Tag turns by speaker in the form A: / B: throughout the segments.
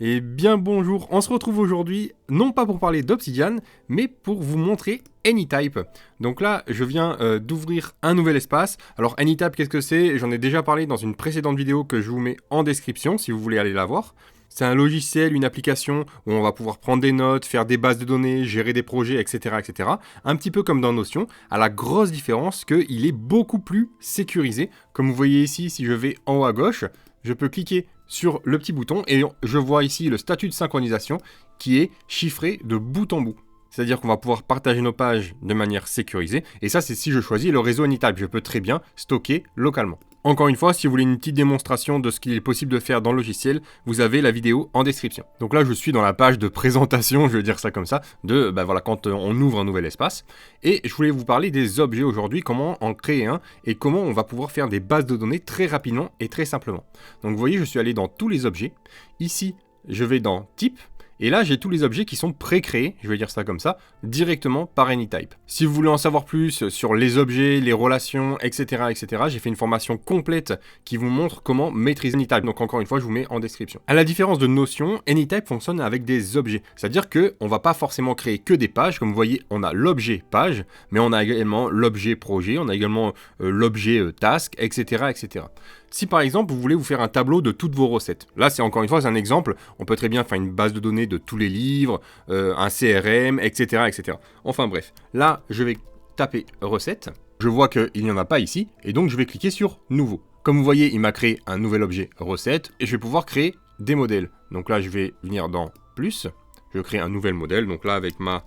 A: Et bien bonjour, on se retrouve aujourd'hui, non pas pour parler d'Obsidian, mais pour vous montrer Anytype. Donc là, je viens d'ouvrir un nouvel espace. Alors Anytype, qu'est-ce que c'est? J'en ai déjà parlé dans une précédente vidéo que je vous mets en description, si vous voulez aller la voir. C'est un logiciel, une application où on va pouvoir prendre des notes, faire des bases de données, gérer des projets, etc. etc. Un petit peu comme dans Notion, à la grosse différence qu'il est beaucoup plus sécurisé. Comme vous voyez ici, si je vais en haut à gauche, je peux cliquer sur le petit bouton et je vois ici le statut de synchronisation qui est chiffré de bout en bout. C'est-à-dire qu'on va pouvoir partager nos pages de manière sécurisée. Et ça, c'est si je choisis le réseau Anytype. Je peux très bien stocker localement. Encore une fois, si vous voulez une petite démonstration de ce qu'il est possible de faire dans le logiciel, vous avez la vidéo en description. Donc là, je suis dans la page de présentation, je vais dire ça comme ça, de voilà, quand on ouvre un nouvel espace. Et je voulais vous parler des objets aujourd'hui, comment en créer un et comment on va pouvoir faire des bases de données très rapidement et très simplement. Donc vous voyez, je suis allé dans tous les objets. Ici, je vais dans Type. Et là, j'ai tous les objets qui sont pré-créés, je vais dire ça comme ça, directement par Anytype. Si vous voulez en savoir plus sur les objets, les relations, etc., etc., j'ai fait une formation complète qui vous montre comment maîtriser Anytype. Donc encore une fois, je vous mets en description. À la différence de Notion, Anytype fonctionne avec des objets. C'est-à-dire qu'on ne va pas forcément créer que des pages. Comme vous voyez, on a l'objet page, mais on a également l'objet projet, on a également l'objet task, etc., etc. Si par exemple vous voulez vous faire un tableau de toutes vos recettes, là c'est encore une fois un exemple, on peut très bien faire une base de données de tous les livres, un CRM, etc., etc. Enfin bref, là je vais taper recette, je vois qu'il n'y en a pas ici, et donc je vais cliquer sur nouveau. Comme vous voyez, il m'a créé un nouvel objet recette, et je vais pouvoir créer des modèles. Donc là je vais venir dans plus, je crée un nouvel modèle, donc là avec ma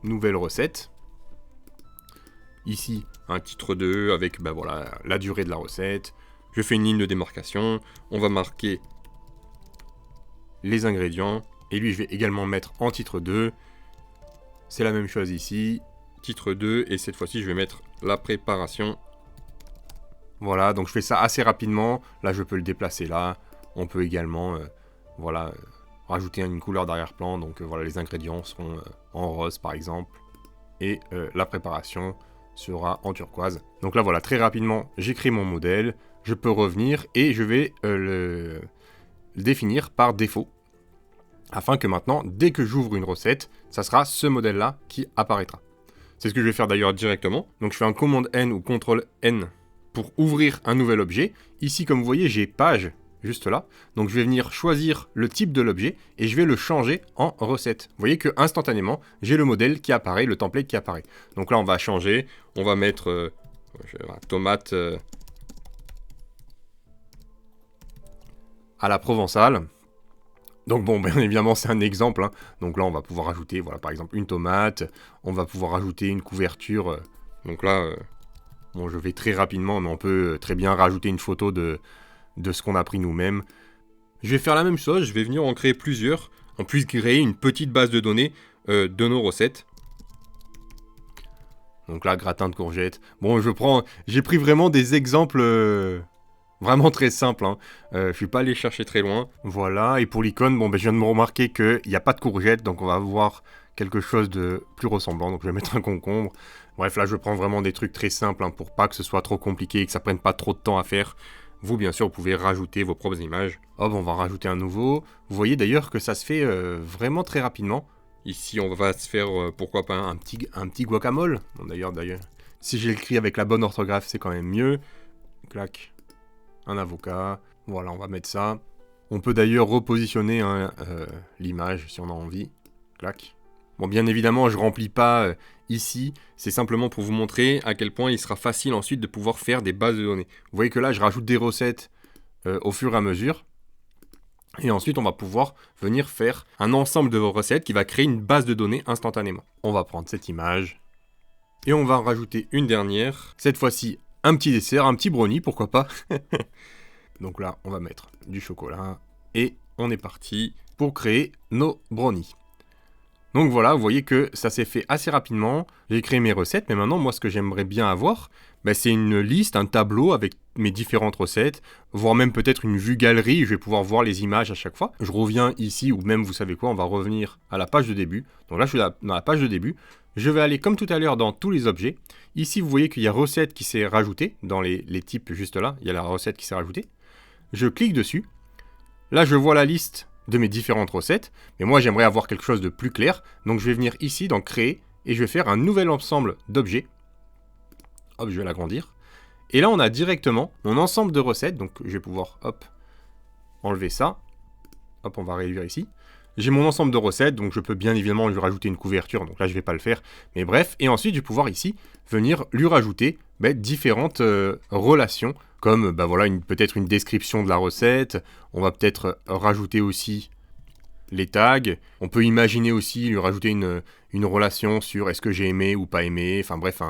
A: nouvelle recette. Ici, un titre 2 avec voilà, la durée de la recette. Je fais une ligne de démarcation. On va marquer les ingrédients. Et lui, je vais également mettre en titre 2. C'est la même chose ici. Titre 2. Et cette fois-ci, je vais mettre la préparation. Voilà, donc je fais ça assez rapidement. Là, je peux le déplacer là. On peut également voilà, rajouter une couleur d'arrière-plan. Donc voilà, les ingrédients seront en rose par exemple. Et la préparation sera en turquoise. Donc là voilà, très rapidement, j'ai créé mon modèle, je peux revenir et je vais le définir par défaut, afin que maintenant, dès que j'ouvre une recette, ça sera ce modèle-là qui apparaîtra. C'est ce que je vais faire d'ailleurs directement. Donc je fais un commande N ou CTRL N pour ouvrir un nouvel objet. Ici, comme vous voyez, j'ai page juste là. Donc je vais venir choisir le type de l'objet et je vais le changer en recette. Vous voyez que instantanément, j'ai le modèle qui apparaît, le template qui apparaît. Donc là, on va changer. On va mettre tomate à la provençale. Donc bon, bien évidemment, c'est un exemple. Hein. Donc là, on va pouvoir ajouter, voilà, par exemple, une tomate. On va pouvoir ajouter une couverture. Donc là, bon, je vais très rapidement, mais on peut très bien rajouter une photo de ce qu'on a pris nous-mêmes. Je vais faire la même chose, je vais venir en créer plusieurs. On puisse créer une petite base de données de nos recettes. Donc là, gratin de courgettes. Bon, j'ai pris vraiment des exemples vraiment très simples. Hein. Je ne suis pas allé chercher très loin. Voilà, et pour l'icône, bon, je viens de me remarquer qu'il n'y a pas de courgettes, donc on va avoir quelque chose de plus ressemblant. Donc je vais mettre un concombre. Bref, là, je prends vraiment des trucs très simples hein, pour pas que ce soit trop compliqué et que ça prenne pas trop de temps à faire. Vous, bien sûr, vous pouvez rajouter vos propres images. Hop, on va rajouter un nouveau. Vous voyez d'ailleurs que ça se fait vraiment très rapidement. Ici, on va se faire, pourquoi pas, un petit guacamole. Bon, d'ailleurs, si j'ai écrit avec la bonne orthographe, c'est quand même mieux. Clac. Un avocat. Voilà, on va mettre ça. On peut d'ailleurs repositionner hein, l'image si on a envie. Clac. Bon, bien évidemment, je remplis pas ici, c'est simplement pour vous montrer à quel point il sera facile ensuite de pouvoir faire des bases de données. Vous voyez que là, je rajoute des recettes au fur et à mesure. Et ensuite, on va pouvoir venir faire un ensemble de vos recettes qui va créer une base de données instantanément. On va prendre cette image et on va en rajouter une dernière. Cette fois-ci, un petit dessert, un petit brownie, pourquoi pas. Donc là, on va mettre du chocolat et on est parti pour créer nos brownies. Donc voilà, vous voyez que ça s'est fait assez rapidement. J'ai créé mes recettes, mais maintenant, moi, ce que j'aimerais bien avoir, c'est une liste, un tableau avec mes différentes recettes, voire même peut-être une vue galerie, je vais pouvoir voir les images à chaque fois. Je reviens ici, ou même, vous savez quoi, on va revenir à la page de début. Donc là, je suis dans la page de début. Je vais aller, comme tout à l'heure, dans tous les objets. Ici, vous voyez qu'il y a recette qui s'est rajoutée, dans les types juste là, il y a la recette qui s'est rajoutée. Je clique dessus. Là, je vois la liste de mes différentes recettes, mais moi j'aimerais avoir quelque chose de plus clair, donc je vais venir ici dans créer, et je vais faire un nouvel ensemble d'objets. Hop, je vais l'agrandir. Et là on a directement mon ensemble de recettes, donc je vais pouvoir, hop, enlever ça. Hop, on va réduire ici. J'ai mon ensemble de recettes, donc je peux bien évidemment lui rajouter une couverture, donc là je vais pas le faire, mais bref. Et ensuite je vais pouvoir ici venir lui rajouter différentes relations, comme voilà, peut-être une description de la recette. On va peut-être rajouter aussi les tags. On peut imaginer aussi lui rajouter une relation sur est-ce que j'ai aimé ou pas aimé, enfin bref,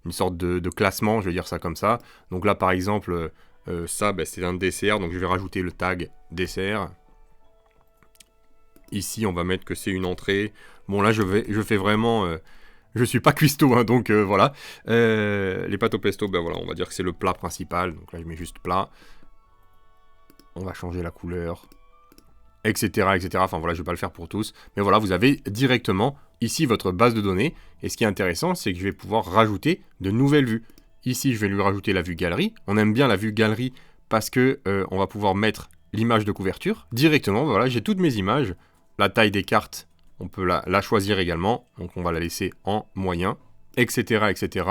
A: une sorte de classement, je vais dire ça comme ça. Donc là par exemple, ça c'est un dessert, donc je vais rajouter le tag dessert. Ici, on va mettre que c'est une entrée. Bon, là, je fais vraiment... je suis pas cuistot, hein, donc voilà. Les pâtes au pesto, voilà, on va dire que c'est le plat principal. Donc là, je mets juste plat. On va changer la couleur, etc., etc. Enfin, voilà, je vais pas le faire pour tous. Mais voilà, vous avez directement ici votre base de données. Et ce qui est intéressant, c'est que je vais pouvoir rajouter de nouvelles vues. Ici, je vais lui rajouter la vue galerie. On aime bien la vue galerie parce que on va pouvoir mettre l'image de couverture. Directement, voilà, j'ai toutes mes images. La taille des cartes, on peut la choisir également, donc on va la laisser en moyen, etc., etc.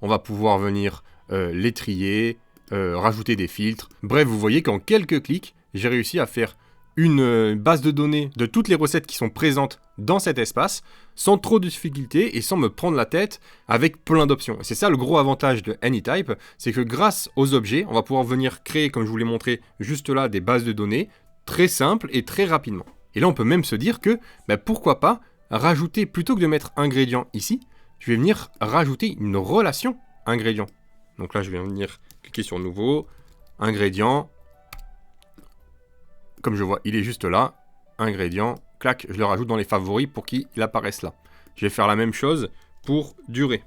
A: On va pouvoir venir les trier, rajouter des filtres. Bref, vous voyez qu'en quelques clics, j'ai réussi à faire une base de données de toutes les recettes qui sont présentes dans cet espace, sans trop de difficultés et sans me prendre la tête avec plein d'options. C'est ça le gros avantage de AnyType, c'est que grâce aux objets, on va pouvoir venir créer, comme je vous l'ai montré juste là, des bases de données très simples et très rapidement. Et là, on peut même se dire que, pourquoi pas, rajouter, plutôt que de mettre ingrédient ici, je vais venir rajouter une relation ingrédient. Donc là, je vais venir cliquer sur nouveau, ingrédient. Comme je vois, il est juste là, ingrédient, clac, je le rajoute dans les favoris pour qu'il apparaisse là. Je vais faire la même chose pour durée.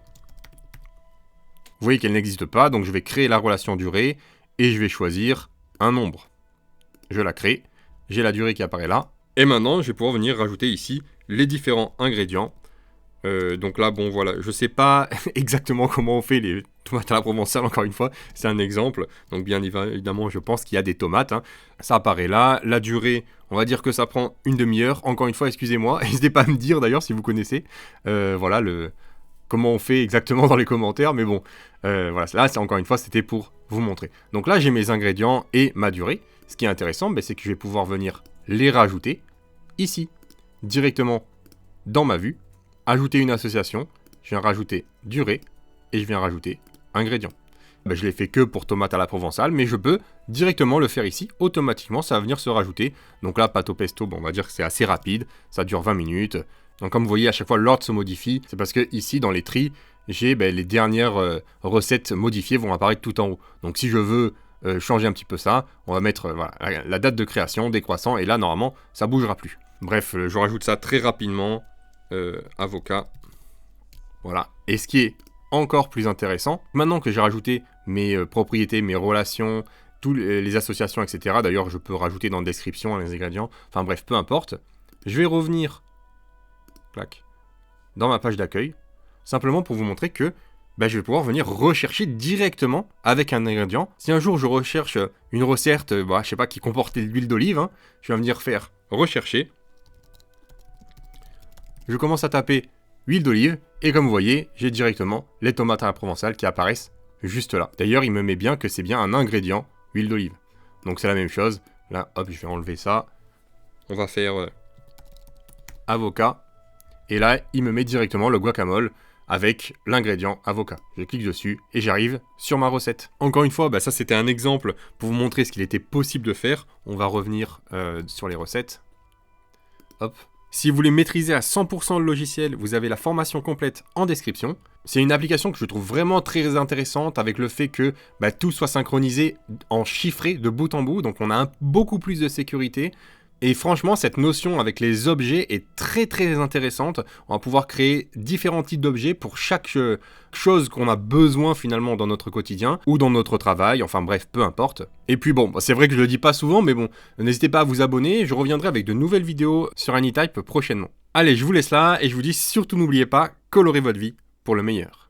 A: Vous voyez qu'elle n'existe pas, donc je vais créer la relation durée, et je vais choisir un nombre. Je la crée, j'ai la durée qui apparaît là. Et maintenant, je vais pouvoir venir rajouter ici les différents ingrédients. Donc là, bon, voilà, je ne sais pas exactement comment on fait les tomates à la provençale, encore une fois, c'est un exemple. Donc bien évidemment, je pense qu'il y a des tomates. Hein. Ça apparaît là. La durée, on va dire que ça prend une demi-heure. Encore une fois, excusez-moi, n'hésitez pas à me dire d'ailleurs si vous connaissez. Voilà, comment on fait exactement dans les commentaires. Mais bon, voilà, là, encore une fois, c'était pour vous montrer. Donc là, j'ai mes ingrédients et ma durée. Ce qui est intéressant, c'est que je vais pouvoir venir les rajouter ici, directement dans ma vue, ajouter une association, je viens rajouter durée, et je viens rajouter ingrédient. Je l'ai fait que pour tomate à la provençale, mais je peux directement le faire ici, automatiquement, ça va venir se rajouter. Donc là, pâte au pesto, on va dire que c'est assez rapide, ça dure 20 minutes. Donc comme vous voyez, à chaque fois, l'ordre se modifie, c'est parce que ici, dans les tris, j'ai les dernières recettes modifiées vont apparaître tout en haut. Donc si je veux changer un petit peu ça, on va mettre voilà, la date de création, décroissant, et là, normalement, ça bougera plus. Bref, je rajoute ça très rapidement, avocat, voilà. Et ce qui est encore plus intéressant, maintenant que j'ai rajouté mes propriétés, mes relations, toutes les associations, etc. D'ailleurs, je peux rajouter dans la description les ingrédients, enfin bref, peu importe. Je vais revenir, clac, dans ma page d'accueil, simplement pour vous montrer que je vais pouvoir venir rechercher directement avec un ingrédient. Si un jour je recherche une recette, je sais pas, qui comportait de l'huile d'olive, hein, je vais venir faire rechercher. Je commence à taper huile d'olive, et comme vous voyez, j'ai directement les tomates à la provençale qui apparaissent juste là. D'ailleurs, il me met bien que c'est bien un ingrédient, huile d'olive. Donc c'est la même chose. Là, hop, je vais enlever ça. On va faire avocat. Et là, il me met directement le guacamole avec l'ingrédient avocat. Je clique dessus et j'arrive sur ma recette. Encore une fois, ça c'était un exemple pour vous montrer ce qu'il était possible de faire. On va revenir sur les recettes. Hop. Si vous voulez maîtriser à 100% le logiciel, vous avez la formation complète en description. C'est une application que je trouve vraiment très intéressante avec le fait que tout soit synchronisé en chiffré de bout en bout. Donc on a beaucoup plus de sécurité. Et franchement, cette notion avec les objets est très très intéressante. On va pouvoir créer différents types d'objets pour chaque chose qu'on a besoin finalement dans notre quotidien ou dans notre travail, enfin bref, peu importe. Et puis bon, c'est vrai que je le dis pas souvent, mais bon, n'hésitez pas à vous abonner, je reviendrai avec de nouvelles vidéos sur AnyType prochainement. Allez, je vous laisse là et je vous dis surtout n'oubliez pas, colorez votre vie pour le meilleur.